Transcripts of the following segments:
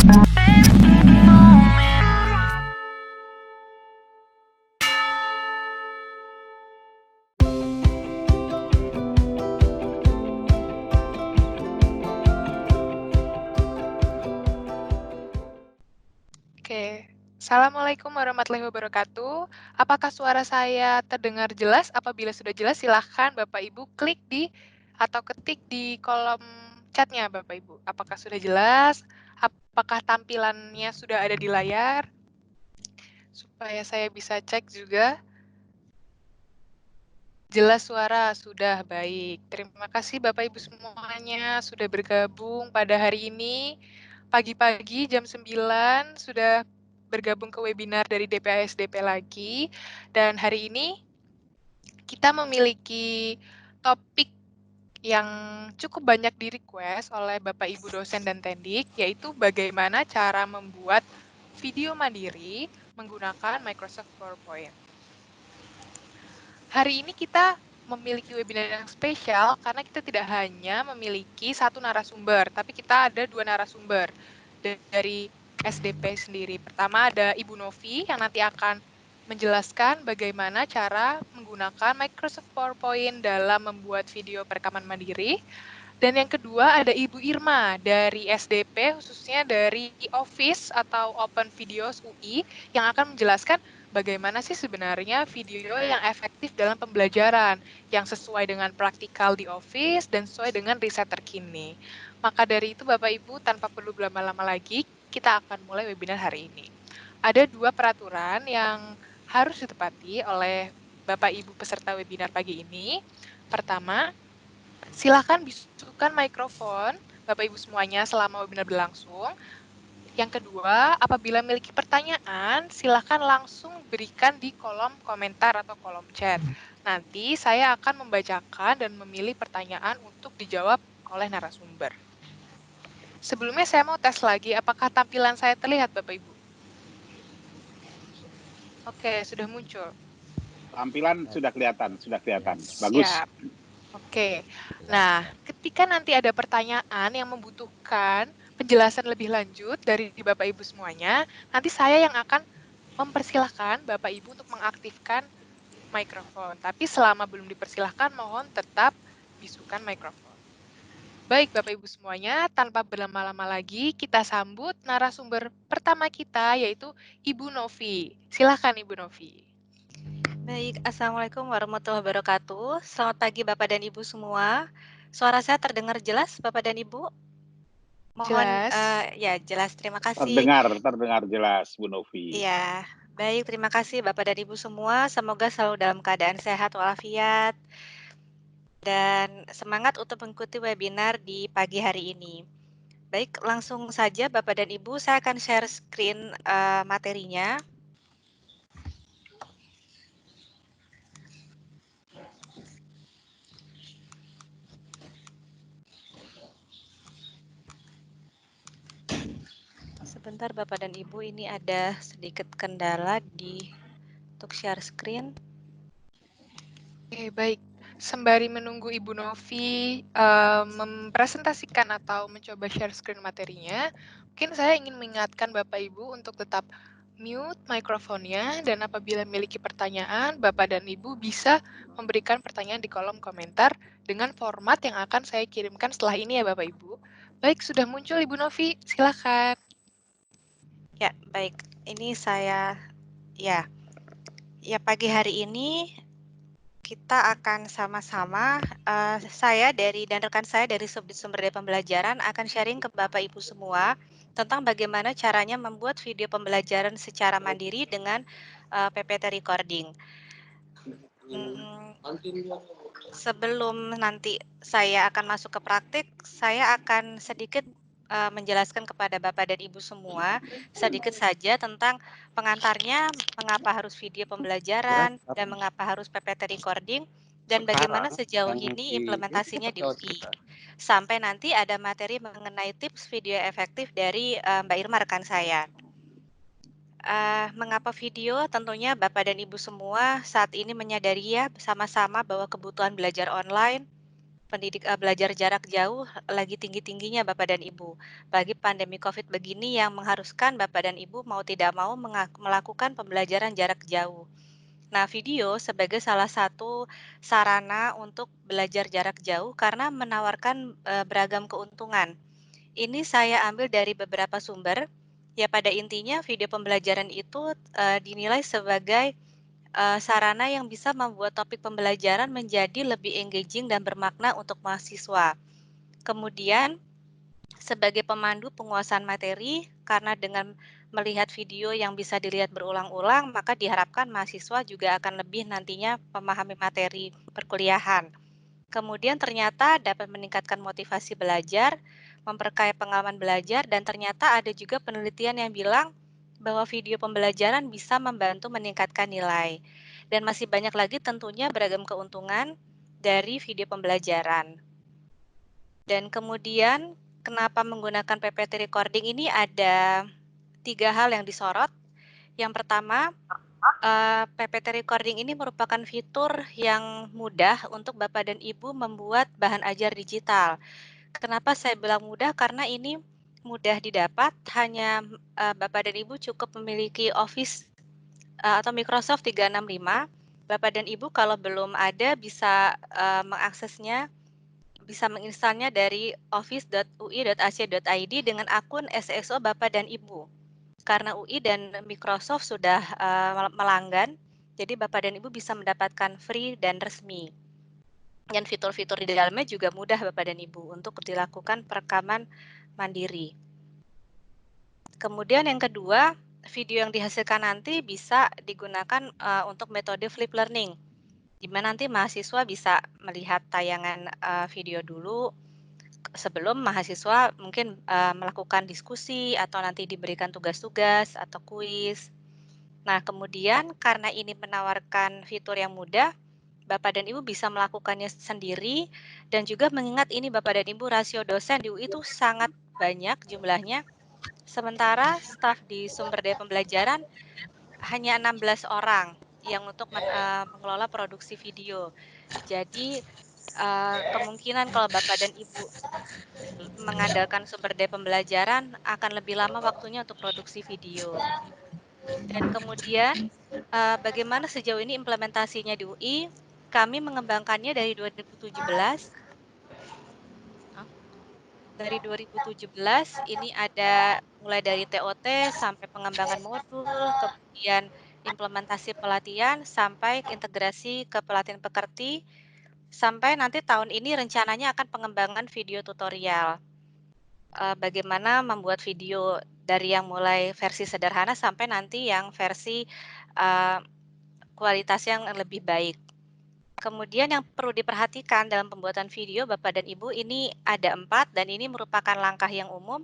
Oke. Assalamualaikum warahmatullahi wabarakatuh. Apakah suara saya terdengar jelas? Apabila sudah jelas, silahkan Bapak Ibu klik di atau ketik di kolom chat-nya Bapak Ibu. Apakah sudah jelas? Apakah tampilannya sudah ada di layar? Supaya saya bisa cek juga. Jelas suara, sudah baik. Terima kasih Bapak Ibu semuanya sudah bergabung pada hari ini. Pagi-pagi jam 9 sudah bergabung ke webinar dari DPASDP lagi. Dan hari ini kita memiliki topik yang cukup banyak di-request oleh Bapak Ibu dosen dan tendik, yaitu bagaimana cara membuat video mandiri menggunakan Microsoft PowerPoint. Hari ini kita memiliki webinar yang spesial karena kita tidak hanya memiliki satu narasumber, tapi kita ada dua narasumber dari SDP sendiri. Pertama ada Ibu Novi yang nanti akan menjelaskan bagaimana cara menggunakan Microsoft PowerPoint dalam membuat video perekaman mandiri. Dan yang kedua ada Ibu Irma dari SDP, khususnya dari Office atau Open Videos UI, yang akan menjelaskan bagaimana sih sebenarnya video yang efektif dalam pembelajaran, yang sesuai dengan praktikal di Office dan sesuai dengan riset terkini. Maka dari itu Bapak Ibu, tanpa perlu berlama-lama lagi, kita akan mulai webinar hari ini. Ada dua peraturan yang harus ditepati oleh Bapak Ibu peserta webinar pagi ini. Pertama, silakan bisukan mikrofon Bapak Ibu semuanya selama webinar berlangsung. Yang kedua, apabila memiliki pertanyaan, silakan langsung berikan di kolom komentar atau kolom chat. Nanti saya akan membacakan dan memilih pertanyaan untuk dijawab oleh narasumber. Sebelumnya saya mau tes lagi, apakah tampilan saya terlihat Bapak Ibu? Oke, sudah muncul. Tampilan sudah kelihatan. Bagus. Siap. Oke. Nah, ketika nanti ada pertanyaan yang membutuhkan penjelasan lebih lanjut dari Bapak Ibu semuanya, nanti saya yang akan mempersilahkan Bapak Ibu untuk mengaktifkan mikrofon. Tapi selama belum dipersilahkan, mohon tetap bisukan mikrofon. Baik Bapak Ibu semuanya, tanpa berlama-lama lagi, kita sambut narasumber pertama kita, yaitu Ibu Novi. Silahkan Ibu Novi. Baik, Assalamualaikum warahmatullahi wabarakatuh. Selamat pagi Bapak dan Ibu semua. Suara saya terdengar jelas Bapak dan Ibu? Mohon Jelas. ya jelas, terima kasih. Terdengar jelas Bu Novi. Iya, baik, terima kasih Bapak dan Ibu semua. Semoga selalu dalam keadaan sehat walafiat dan semangat untuk mengikuti webinar di pagi hari ini. Baik, langsung saja Bapak dan Ibu, saya akan share screen materinya. Sebentar Bapak dan Ibu, ini ada sedikit kendala untuk share screen. Oke, baik. Sembari menunggu Ibu Novi mempresentasikan atau mencoba share screen materinya, mungkin saya ingin mengingatkan Bapak Ibu untuk tetap mute mikrofonnya, dan apabila memiliki pertanyaan, Bapak dan Ibu bisa memberikan pertanyaan di kolom komentar dengan format yang akan saya kirimkan setelah ini ya Bapak Ibu. Baik, sudah muncul Ibu Novi, silakan. Ya, baik. Ini saya, ya pagi hari ini kita akan sama-sama, saya dan rekan saya dari Subdit Sumber Daya Pembelajaran akan sharing ke Bapak Ibu semua tentang bagaimana caranya membuat video pembelajaran secara mandiri dengan PPT recording. Sebelum nanti saya akan masuk ke praktik, saya akan sedikit menjelaskan kepada Bapak dan Ibu semua sedikit saja tentang pengantarnya, mengapa harus video pembelajaran dan mengapa harus PPT recording, dan bagaimana sejauh ini implementasinya di UI. Sampai nanti ada materi mengenai tips video efektif dari Mbak Irma rekan saya. Mengapa video? Tentunya Bapak dan Ibu semua saat ini menyadari ya sama-sama bahwa kebutuhan belajar online belajar jarak jauh lagi tinggi-tingginya Bapak dan Ibu. Bagi pandemi COVID begini yang mengharuskan Bapak dan Ibu mau tidak mau melakukan pembelajaran jarak jauh. Nah, video sebagai salah satu sarana untuk belajar jarak jauh karena menawarkan beragam keuntungan. Ini saya ambil dari beberapa sumber. Ya, pada intinya video pembelajaran itu dinilai sebagai sarana yang bisa membuat topik pembelajaran menjadi lebih engaging dan bermakna untuk mahasiswa. Kemudian, sebagai pemandu penguasaan materi, karena dengan melihat video yang bisa dilihat berulang-ulang, maka diharapkan mahasiswa juga akan lebih nantinya memahami materi perkuliahan. Kemudian ternyata dapat meningkatkan motivasi belajar, memperkaya pengalaman belajar, dan ternyata ada juga penelitian yang bilang bahwa video pembelajaran bisa membantu meningkatkan nilai. Dan masih banyak lagi tentunya beragam keuntungan dari video pembelajaran. Dan kemudian kenapa menggunakan PPT recording ini ada 3 hal yang disorot. Yang pertama, PPT recording ini merupakan fitur yang mudah untuk Bapak dan Ibu membuat bahan ajar digital. Kenapa saya bilang mudah? Karena ini mudah didapat, hanya Bapak dan Ibu cukup memiliki Office atau Microsoft 365. Bapak dan Ibu kalau belum ada bisa mengaksesnya, bisa menginstalnya dari office.ui.ac.id dengan akun SSO Bapak dan Ibu. Karena UI dan Microsoft sudah melanggan, jadi Bapak dan Ibu bisa mendapatkan free dan resmi. Dan fitur-fitur di dalamnya juga mudah Bapak dan Ibu untuk dilakukan perekaman mandiri. Kemudian yang kedua, video yang dihasilkan nanti bisa digunakan untuk metode flip learning, di mana nanti mahasiswa bisa melihat tayangan video dulu sebelum mahasiswa mungkin melakukan diskusi atau nanti diberikan tugas-tugas atau kuis. Nah, kemudian karena ini menawarkan fitur yang mudah, Bapak dan Ibu bisa melakukannya sendiri, dan juga mengingat ini Bapak dan Ibu rasio dosen di UI itu sangat banyak jumlahnya, sementara staf di sumber daya pembelajaran hanya 16 orang yang untuk mengelola produksi video. Jadi kemungkinan kalau Bapak dan Ibu mengandalkan sumber daya pembelajaran akan lebih lama waktunya untuk produksi video. Dan kemudian bagaimana sejauh ini implementasinya di UI? Kami mengembangkannya dari 2017. Dari 2017 ini ada mulai dari TOT sampai pengembangan modul, kemudian implementasi pelatihan sampai integrasi ke pelatihan pekerti, sampai nanti tahun ini rencananya akan pengembangan video tutorial. Bagaimana membuat video dari yang mulai versi sederhana sampai nanti yang versi kualitas yang lebih baik. Kemudian yang perlu diperhatikan dalam pembuatan video Bapak dan Ibu ini ada 4 dan ini merupakan langkah yang umum.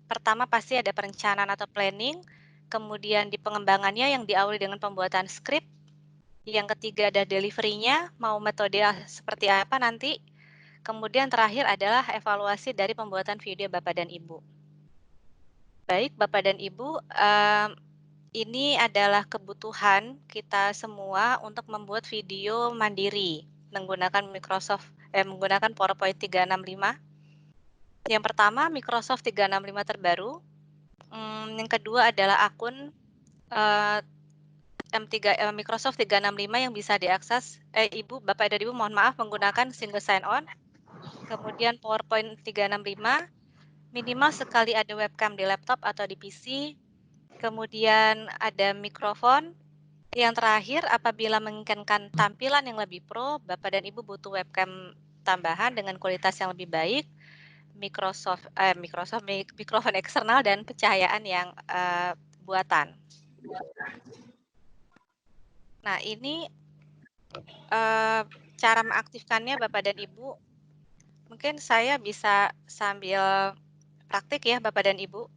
Pertama pasti ada perencanaan atau planning, kemudian di pengembangannya yang diawali dengan pembuatan skrip, yang ketiga ada delivery-nya, mau metode seperti apa nanti, kemudian terakhir adalah evaluasi dari pembuatan video Bapak dan Ibu. Baik Bapak dan Ibu, ini adalah kebutuhan kita semua untuk membuat video mandiri menggunakan menggunakan PowerPoint 365. Yang pertama Microsoft 365 terbaru. Yang kedua adalah akun Microsoft 365 yang bisa diakses Bapak dan Ibu mohon maaf menggunakan single sign on. Kemudian PowerPoint 365, minimal sekali ada webcam di laptop atau di PC. Kemudian ada mikrofon. Yang terakhir, apabila menginginkan tampilan yang lebih pro, Bapak dan Ibu butuh webcam tambahan dengan kualitas yang lebih baik, mikrofon eksternal dan pencahayaan yang buatan. Nah, ini cara mengaktifkannya Bapak dan Ibu. Mungkin saya bisa sambil praktik ya Bapak dan Ibu.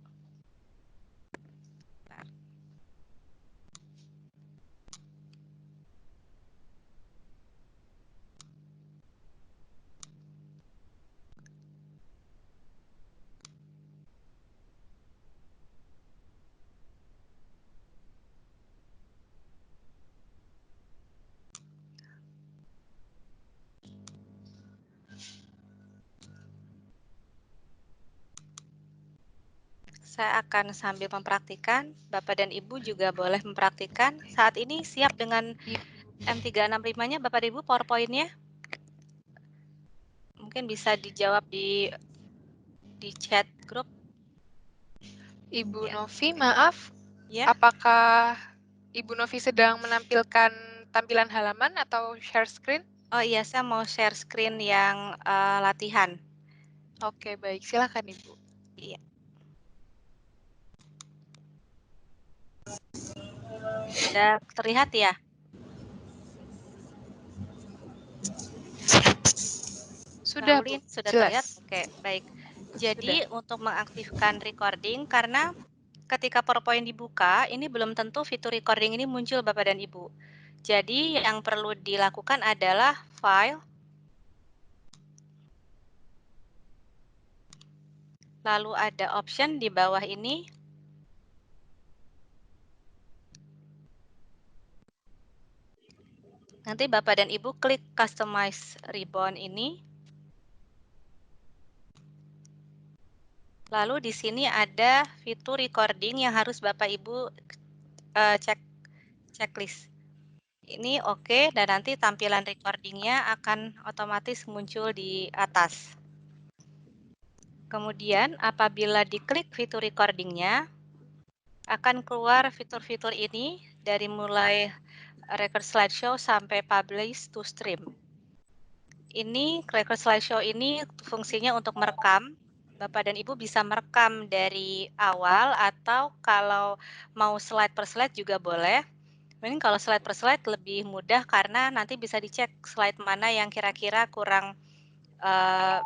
Saya akan sambil mempraktikkan. Bapak dan Ibu juga boleh mempraktikkan. Saat ini siap dengan M365-nya Bapak dan Ibu PowerPoint-nya? Mungkin bisa dijawab di chat grup. Ibu Ya. Novi, maaf, Ya. apakah Ibu Novi sedang menampilkan tampilan halaman atau share screen? Oh iya, saya mau share screen yang latihan. Oke, baik. Silakan, Ibu. Iya. Sudah terlihat ya? Sudah, Raulin, Bu. sudah terlihat? Jelas. Oke, baik. Sudah. Jadi untuk mengaktifkan recording, karena ketika PowerPoint dibuka, ini belum tentu fitur recording ini muncul Bapak dan Ibu. Jadi yang perlu dilakukan adalah file, lalu ada option di bawah ini. Nanti Bapak dan Ibu klik Customize Ribbon ini. Lalu di sini ada fitur recording yang harus Bapak Ibu checklist. Ini oke, dan nanti tampilan recordingnya akan otomatis muncul di atas. Kemudian apabila diklik fitur recordingnya, akan keluar fitur-fitur ini dari mulai record slideshow sampai publish to stream. Ini record slideshow ini fungsinya untuk merekam. Bapak dan Ibu bisa merekam dari awal atau kalau mau slide per slide juga boleh. Mungkin kalau slide per slide lebih mudah karena nanti bisa dicek slide mana yang kira-kira kurang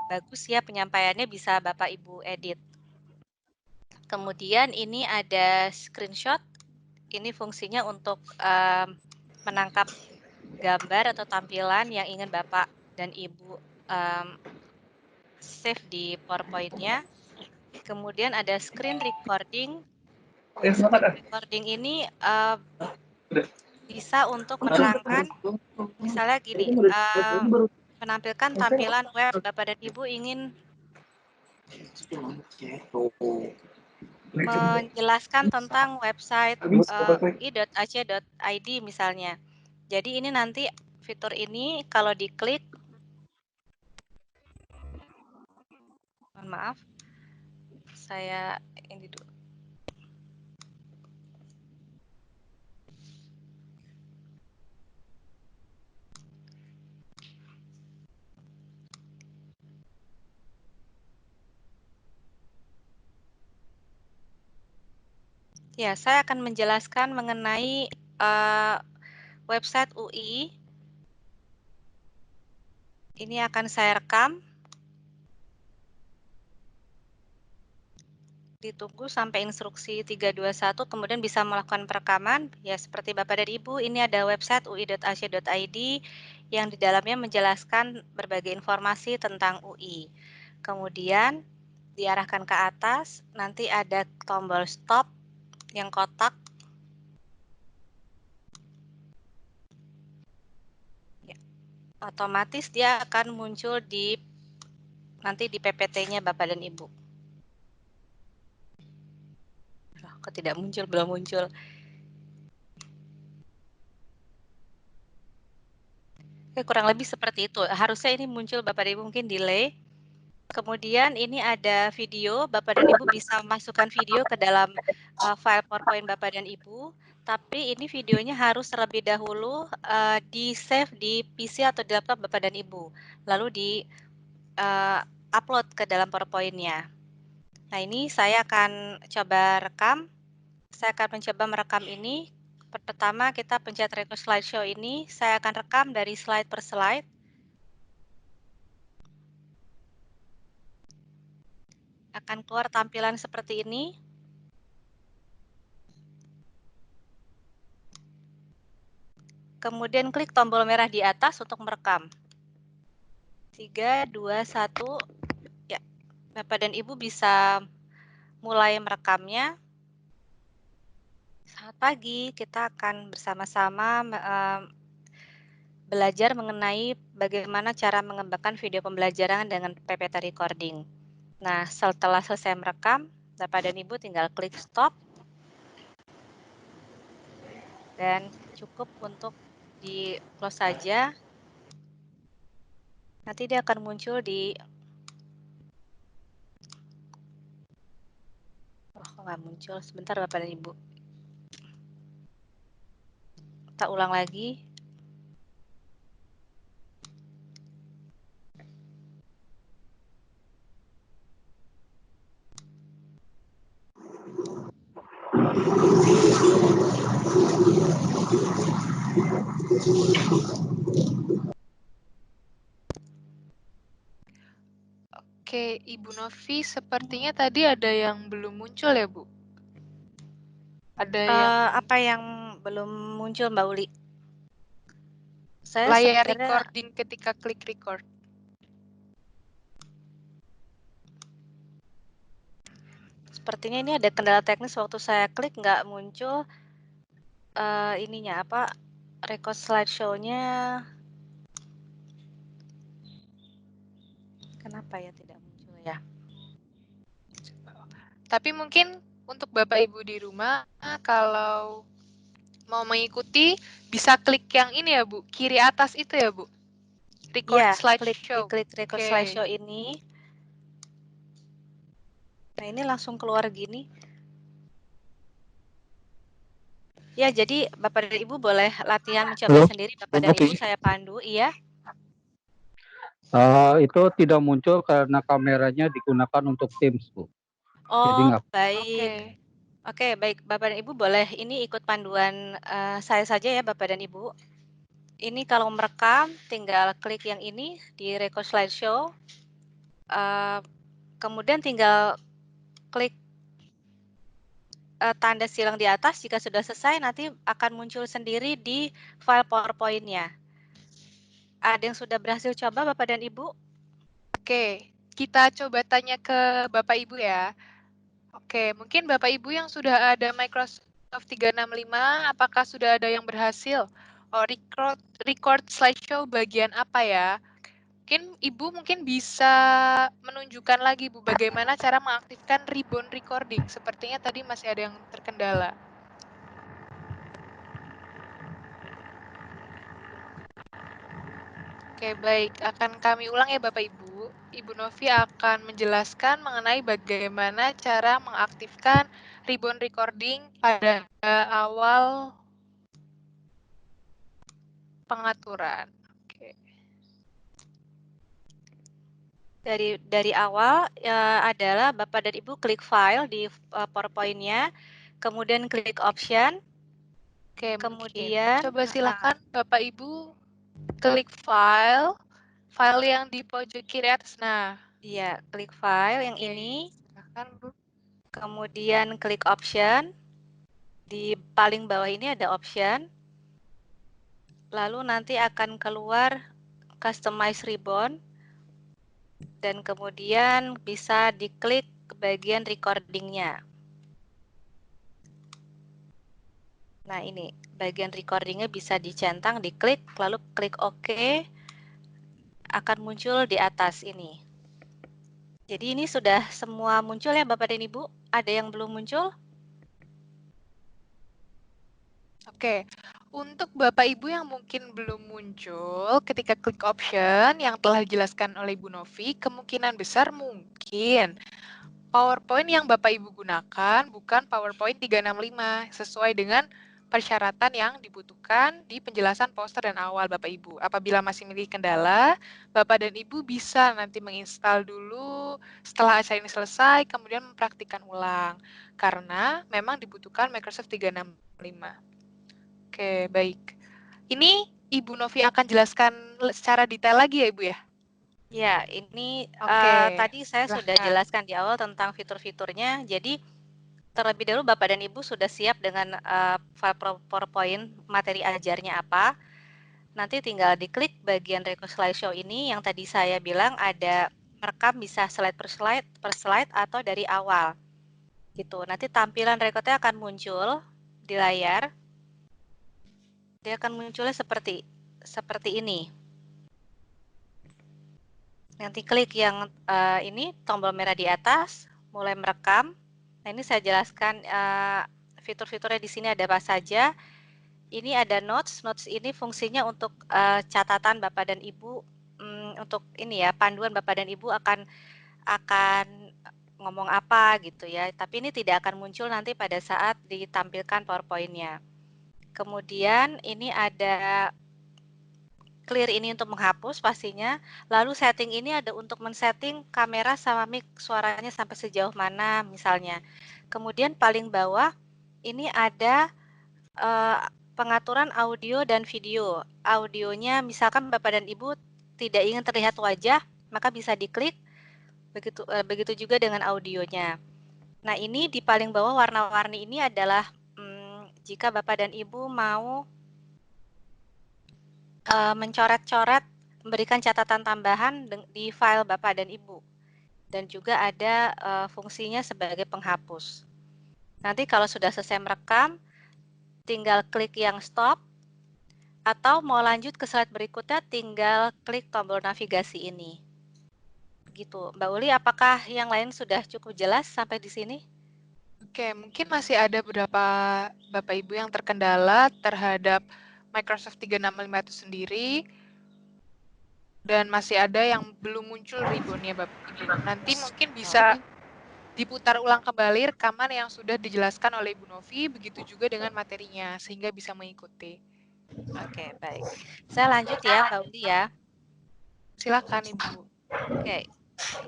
bagus ya penyampaiannya, bisa Bapak Ibu edit. Kemudian ini ada screenshot. Ini fungsinya untuk menangkap gambar atau tampilan yang ingin Bapak dan Ibu save di PowerPoint-nya. Kemudian ada screen recording. Screen recording ini bisa untuk menerangkan, misalnya gini, menampilkan tampilan web Bapak dan Ibu ingin menjelaskan tentang website i.ac.id misalnya. Jadi ini nanti fitur ini kalau diklik, mohon maaf, saya ini dulu. Ya, saya akan menjelaskan mengenai website UI. Ini akan saya rekam. Ditunggu sampai instruksi 321, kemudian bisa melakukan perekaman. Ya, seperti Bapak dan Ibu, ini ada website ui.ac.id yang di dalamnya menjelaskan berbagai informasi tentang UI. Kemudian diarahkan ke atas, nanti ada tombol stop yang kotak. Ya, otomatis dia akan muncul nanti di PPT-nya Bapak dan Ibu. Loh, kok tidak muncul, belum muncul. Kurang lebih seperti itu. Harusnya ini muncul Bapak dan Ibu, mungkin delay. Kemudian ini ada video, Bapak dan Ibu bisa masukkan video ke dalam file PowerPoint Bapak dan Ibu, tapi ini videonya harus terlebih dahulu di-save di PC atau di laptop Bapak dan Ibu, lalu di-upload ke dalam PowerPoint-nya. Nah, ini saya akan coba rekam. Saya akan mencoba merekam ini. Pertama kita pencet record slideshow ini, saya akan rekam dari slide per slide. Akan keluar tampilan seperti ini. Kemudian klik tombol merah di atas untuk merekam. 3, 2, 1. Ya, Bapak dan Ibu bisa mulai merekamnya. Selamat pagi, kita akan bersama-sama belajar mengenai bagaimana cara mengembangkan video pembelajaran dengan PPT recording. Nah, setelah selesai merekam, Bapak dan Ibu tinggal klik stop. Dan cukup untuk di close saja. Nanti dia akan muncul di nggak muncul. Sebentar Bapak dan Ibu. Kita ulang lagi. Oke, Ibu Novi, sepertinya tadi ada yang belum muncul ya, Bu? Ada yang Apa yang belum muncul, Mbak Uli? Saya layar sebenarnya recording ketika klik record. sepertinya ini ada kendala teknis waktu saya klik nggak muncul ininya apa record slideshow-nya. Kenapa ya tidak muncul ya? Tapi mungkin untuk Bapak Ibu di rumah, kalau mau mengikuti, bisa klik yang ini ya, Bu. Kiri atas itu ya, Bu. Record Iya, slideshow. klik record Oke. slideshow ini. Nah, ini langsung keluar gini. Ya, jadi Bapak dan Ibu boleh latihan mencoba sendiri. Bapak dan Ibu saya pandu, iya. Itu tidak muncul karena kameranya digunakan untuk Teams, Bu. Jadi Oh, nggak. baik. Oke, baik. Bapak dan Ibu boleh ini ikut panduan saya saja ya, Bapak dan Ibu. Ini kalau merekam, tinggal klik yang ini di record slideshow. Kemudian tinggal klik tanda silang di atas. Jika sudah selesai, nanti akan muncul sendiri di file PowerPoint-nya. Ada yang sudah berhasil coba, Bapak dan Ibu? Oke, kita coba tanya ke Bapak Ibu ya. Oke, mungkin Bapak Ibu yang sudah ada Microsoft 365, apakah sudah ada yang berhasil? Oh, record slideshow bagian apa ya? Mungkin Ibu bisa menunjukkan lagi, Bu, bagaimana cara mengaktifkan ribbon recording. Sepertinya tadi masih ada yang terkendala. Oke, baik. Akan kami ulang ya, Bapak Ibu. Ibu Novi akan menjelaskan mengenai bagaimana cara mengaktifkan ribbon recording pada awal pengaturan. Oke. Dari awal adalah Bapak dan Ibu klik file di PowerPoint-nya, kemudian klik option. Oke, kemudian coba silakan Bapak Ibu klik file yang di pojok kiri atas. Nah, iya, klik file yang ini. Silakan, Bu. Kemudian klik option. Di paling bawah ini ada option. Lalu nanti akan keluar customize ribbon. Dan kemudian bisa diklik ke bagian recording-nya. Nah, ini bagian recording-nya bisa dicentang, diklik, lalu klik OK. Akan muncul di atas ini. Jadi ini sudah semua muncul ya Bapak dan Ibu? Ada yang belum muncul? Oke, untuk Bapak Ibu yang mungkin belum muncul ketika klik option yang telah dijelaskan oleh Ibu Novi, kemungkinan besar mungkin PowerPoint yang Bapak Ibu gunakan bukan PowerPoint 365 sesuai dengan persyaratan yang dibutuhkan di penjelasan poster dan awal Bapak Ibu. Apabila masih memiliki kendala, Bapak dan Ibu bisa nanti menginstal dulu setelah acara ini selesai, kemudian mempraktikkan ulang. Karena memang dibutuhkan Microsoft 365. Oke, baik. Ini Ibu Novi akan jelaskan secara detail lagi ya Ibu ya? Ya, ini tadi saya sudah jelaskan di awal tentang fitur-fiturnya. Jadi terlebih dahulu Bapak dan Ibu sudah siap dengan file PowerPoint materi ajarnya apa. Nanti tinggal diklik bagian record slideshow ini yang tadi saya bilang ada merekam bisa slide per slide atau dari awal. Gitu. Nanti tampilan recordnya akan muncul di layar. Dia akan munculnya seperti ini. Nanti klik yang ini tombol merah di atas, mulai merekam. Nah, ini saya jelaskan fitur-fiturnya di sini ada apa saja. Ini ada notes. Notes ini fungsinya untuk catatan Bapak dan Ibu, untuk ini ya, panduan Bapak dan Ibu akan ngomong apa gitu ya. Tapi ini tidak akan muncul nanti pada saat ditampilkan PowerPoint-nya. Kemudian ini ada clear ini untuk menghapus pastinya. Lalu setting ini ada untuk men-setting kamera sama mic suaranya sampai sejauh mana misalnya. Kemudian paling bawah ini ada pengaturan audio dan video. Audionya misalkan Bapak dan Ibu tidak ingin terlihat wajah, maka bisa diklik. Begitu juga dengan audionya. Nah, ini di paling bawah warna-warni ini adalah jika Bapak dan Ibu mau mencoret-coret, memberikan catatan tambahan di file Bapak dan Ibu. Dan juga ada fungsinya sebagai penghapus. Nanti kalau sudah selesai merekam, tinggal klik yang stop, atau mau lanjut ke slide berikutnya, tinggal klik tombol navigasi ini. Begitu. Mbak Uli, apakah yang lain sudah cukup jelas sampai di sini? Oke, mungkin masih ada beberapa Bapak Ibu yang terkendala terhadap Microsoft 365 itu sendiri, dan masih ada yang belum muncul ribbon-nya Bapak Ibu. Nanti mungkin bisa diputar ulang kembali rekaman yang sudah dijelaskan oleh Ibu Novi, begitu juga dengan materinya, sehingga bisa mengikuti. Oke, baik. Saya lanjut ya, Mbak Uli ya. Silakan Ibu. Oke.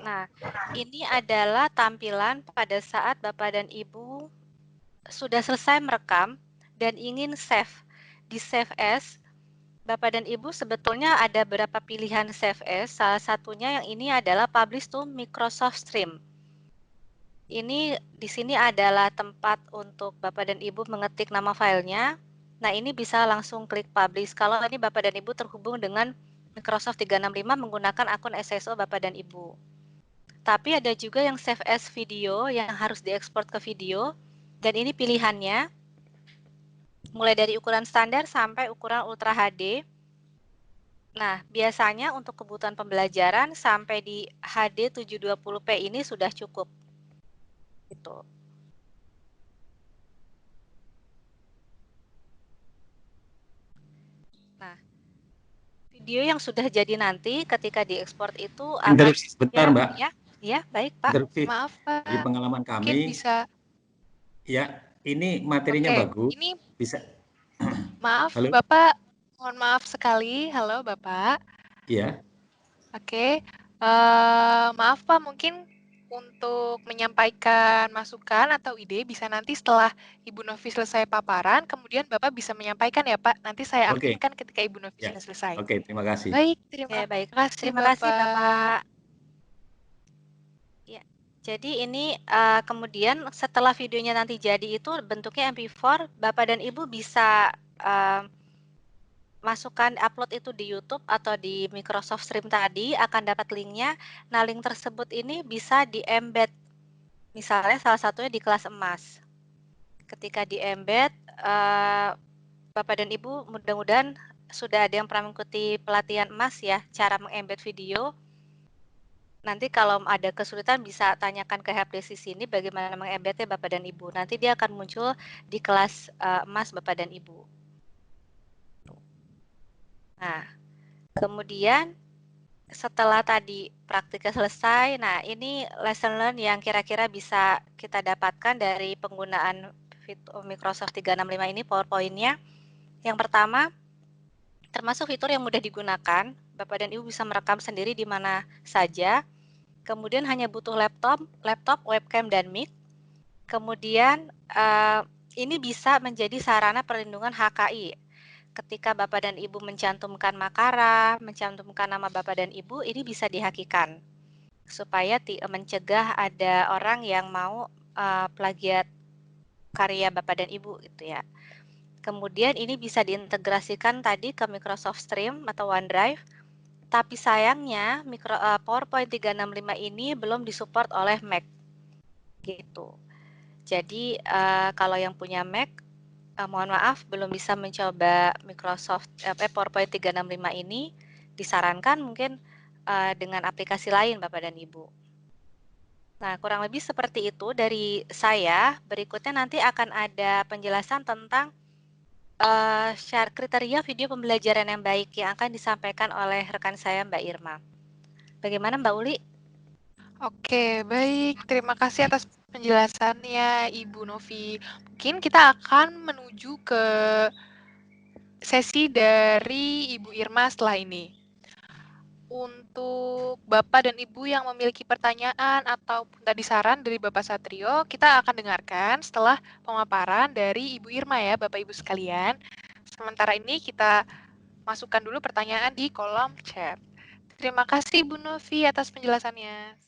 Nah, ini adalah tampilan pada saat Bapak dan Ibu sudah selesai merekam dan ingin save. Di save as, Bapak dan Ibu sebetulnya ada beberapa pilihan save as. Salah satunya yang ini adalah publish to Microsoft Stream. Ini di sini adalah tempat untuk Bapak dan Ibu mengetik nama filenya. Nah, ini bisa langsung klik publish. Kalau ini Bapak dan Ibu terhubung dengan Microsoft 365 menggunakan akun SSO Bapak dan Ibu. Tapi ada juga yang save as video yang harus diekspor ke video. Dan ini pilihannya mulai dari ukuran standar sampai ukuran Ultra HD. Nah, biasanya untuk kebutuhan pembelajaran sampai di HD 720p ini sudah cukup. Gitu. Nah, video yang sudah jadi nanti ketika diekspor itu akan sebentar, Mbak. Ya, baik, Pak. Maaf, Pak. Dari pengalaman kami, mungkin bisa. Ya, ini materinya bagus. Ini bisa. Maaf, Halo? Bapak. Mohon maaf sekali. Halo, Bapak. Iya. Oke. Maaf, Pak. Mungkin untuk menyampaikan masukan atau ide bisa nanti setelah Ibu Novi selesai paparan, kemudian Bapak bisa menyampaikan ya, Pak. Nanti saya aktifkan ketika Ibu Novi sudah selesai. Oke, terima kasih. Baik, terima kasih, Bapak. Ya, jadi ini kemudian setelah videonya nanti jadi itu bentuknya MP4, Bapak dan Ibu bisa masukkan upload itu di YouTube atau di Microsoft Stream tadi, akan dapat linknya. Nah, link tersebut ini bisa di-embed, misalnya salah satunya di kelas emas. Ketika di-embed, Bapak dan Ibu mudah-mudahan sudah ada yang pernah mengikuti pelatihan emas ya, cara meng-embed video. Nanti kalau ada kesulitan bisa tanyakan ke helpdesk di sini bagaimana meng-embednya Bapak dan Ibu. Nanti dia akan muncul di kelas emas Bapak dan Ibu. Nah, kemudian setelah tadi praktiknya selesai, nah ini lesson learn yang kira-kira bisa kita dapatkan dari penggunaan Microsoft 365 ini, PowerPoint-nya. Yang pertama, termasuk fitur yang mudah digunakan, Bapak dan Ibu bisa merekam sendiri di mana saja. Kemudian hanya butuh laptop, webcam, dan mic. Kemudian ini bisa menjadi sarana perlindungan HKI. Ketika Bapak dan Ibu mencantumkan makara, mencantumkan nama Bapak dan Ibu, ini bisa dihakikan supaya mencegah ada orang yang mau plagiat karya Bapak dan Ibu gitu ya. Kemudian ini bisa diintegrasikan tadi ke Microsoft Stream atau OneDrive, tapi sayangnya PowerPoint 365 ini belum disupport oleh Mac gitu. Jadi kalau yang punya Mac, mohon maaf belum bisa mencoba Microsoft PowerPoint 365 ini. Disarankan mungkin dengan aplikasi lain Bapak dan Ibu. Nah, kurang lebih seperti itu dari saya. Berikutnya nanti akan ada penjelasan tentang kriteria video pembelajaran yang baik yang akan disampaikan oleh rekan saya, Mbak Irma. Bagaimana Mbak Uli? Oke, baik. Terima kasih atas penjelasannya, Ibu Novi. Mungkin kita akan menuju ke sesi dari Ibu Irma setelah ini. Untuk Bapak dan Ibu yang memiliki pertanyaan ataupun tadi saran dari Bapak Satrio, kita akan dengarkan setelah pemaparan dari Ibu Irma ya, Bapak Ibu sekalian. Sementara ini kita masukkan dulu pertanyaan di kolom chat. Terima kasih Ibu Novi atas penjelasannya.